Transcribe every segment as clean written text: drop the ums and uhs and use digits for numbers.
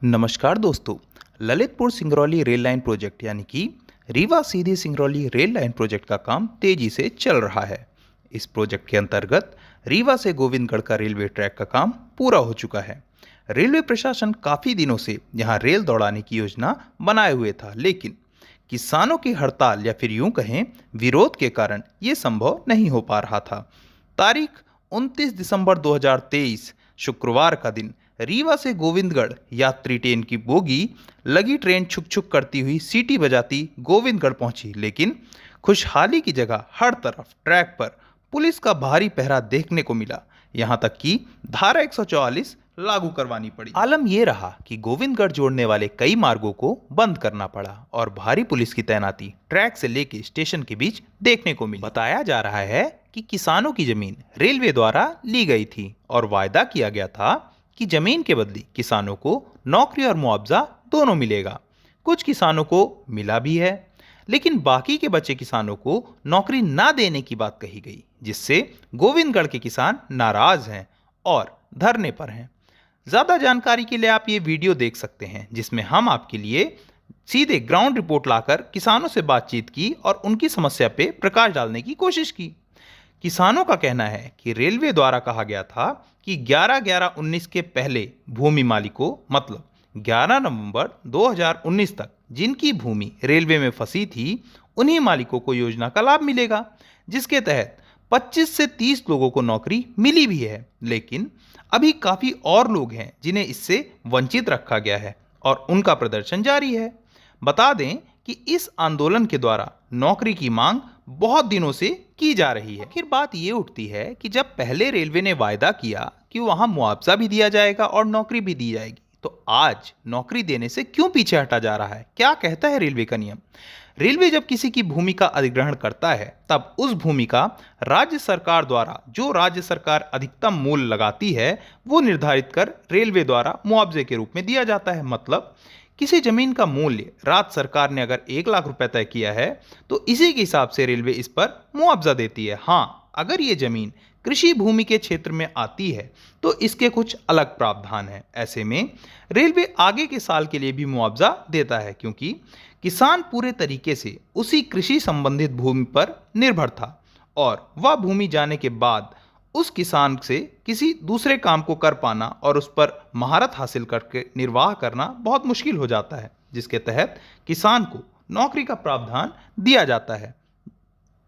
नमस्कार दोस्तों। Lalitpur Singrauli rail line project यानी कि Rewa Sidhi Singrauli rail line project का काम तेजी से चल रहा है। इस प्रोजेक्ट के अंतर्गत रीवा से गोविंदगढ़ का रेलवे ट्रैक का काम पूरा हो चुका है। रेलवे प्रशासन काफी दिनों से यहां रेल दौड़ाने की योजना बनाए हुए था, लेकिन किसानों की हड़ताल या फिर यूं कहें विरोध के कारण ये संभव नहीं हो पा रहा था। तारीख 29 दिसंबर 2023 शुक्रवार का दिन रीवा से गोविंदगढ़ यात्री ट्रेन की बोगी लगी ट्रेन छुक छुक करती हुई सीटी बजाती गोविंदगढ़ पहुंची, लेकिन खुशहाली की जगह हर तरफ ट्रैक पर पुलिस का भारी पहरा देखने को मिला। यहां तक कि धारा 144 लागू करवानी पड़ी। आलम यह रहा कि गोविंदगढ़ जोड़ने वाले कई मार्गों को बंद करना पड़ा और भारी पुलिस की तैनाती ट्रैक से लेकर स्टेशन के बीच देखने को मिली। बताया जा रहा है कि किसानों की जमीन रेलवे द्वारा ली गई थी और वायदा किया गया था कि जमीन के बदले किसानों को नौकरी और मुआवजा दोनों मिलेगा। कुछ किसानों को मिला भी है, लेकिन बाकी के बचे किसानों को नौकरी ना देने की बात कही गई, जिससे गोविंदगढ़ के किसान नाराज हैं और धरने पर हैं। ज्यादा जानकारी के लिए आप ये वीडियो देख सकते हैं, जिसमें हम आपके लिए सीधे ग्राउंड रिपोर्ट लाकर किसानों से बातचीत की और उनकी समस्या पे प्रकाश डालने की कोशिश की। किसानों का कहना है कि रेलवे द्वारा कहा गया था कि 11/11/19 के पहले भूमि मालिकों मतलब 11 नवंबर 2019 तक जिनकी भूमि रेलवे में फंसी थी, उन्हीं मालिकों को योजना का लाभ मिलेगा, जिसके तहत 25 से 30 लोगों को नौकरी मिली भी है। लेकिन अभी काफी और लोग हैं जिन्हें इससे वंचित रखा गया है और उनका प्रदर्शन जारी है। बता दें कि इस आंदोलन के द्वारा नौकरी की मांग बहुत दिनों से की जा रही है। आखिर बात ये उठती है कि जब पहले रेलवे ने वायदा किया कि वहां मुआवजा भी दिया जाएगा और नौकरी भी दी जाएगी, तो आज नौकरी देने से क्यों पीछे हटा जा रहा है? क्या कहता है रेलवे का नियम? रेलवे जब किसी की भूमि का अधिग्रहण करता है, तब उस भूमि का राज्य सरकार द्वारा जो राज्य सरकार अधिकतम मूल्य लगाती है, वो निर्धारित कर रेलवे द्वारा मुआवजे के रूप में दिया जाता है। मतलब किसी जमीन का मूल्य राज्य सरकार ने अगर 1 लाख रुपए तय किया है, तो इसी के हिसाब से रेलवे इस पर मुआवजा देती है। हाँ, अगर ये जमीन कृषि भूमि के क्षेत्र में आती है तो इसके कुछ अलग प्रावधान है। ऐसे में रेलवे आगे के साल के लिए भी मुआवजा देता है, क्योंकि किसान पूरे तरीके से उसी कृषि संबंधित भूमि पर निर्भर था और वह भूमि जाने के बाद उस किसान से किसी दूसरे काम को कर पाना और उस पर महारत हासिल करके निर्वाह करना बहुत मुश्किल हो जाता है, जिसके तहत किसान को नौकरी का प्रावधान दिया जाता है,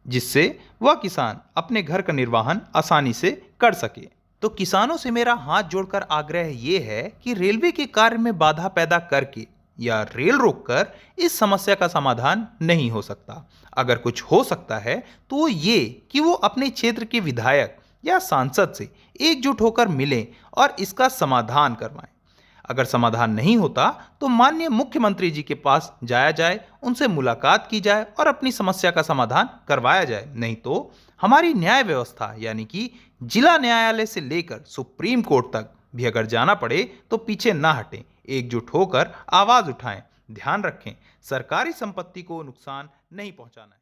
जिससे वह किसान अपने घर का निर्वाहन आसानी से कर सके। तो किसानों से मेरा हाथ जोड़कर आग्रह यह है कि रेलवे के कार्य में बाधा पैदा करके या रेल रोककर इस समस्या का समाधान नहीं हो सकता। अगर कुछ हो सकता है तो ये कि वो अपने क्षेत्र के विधायक या सांसद से एकजुट होकर मिलें और इसका समाधान करवाएं। अगर समाधान नहीं होता तो माननीय मुख्यमंत्री जी के पास जाया जाए, उनसे मुलाकात की जाए और अपनी समस्या का समाधान करवाया जाए। नहीं तो हमारी न्याय व्यवस्था यानी कि जिला न्यायालय से लेकर सुप्रीम कोर्ट तक भी अगर जाना पड़े तो पीछे ना हटें, एकजुट होकर आवाज उठाएं। ध्यान रखें, सरकारी संपत्ति को नुकसान नहीं पहुंचाना है।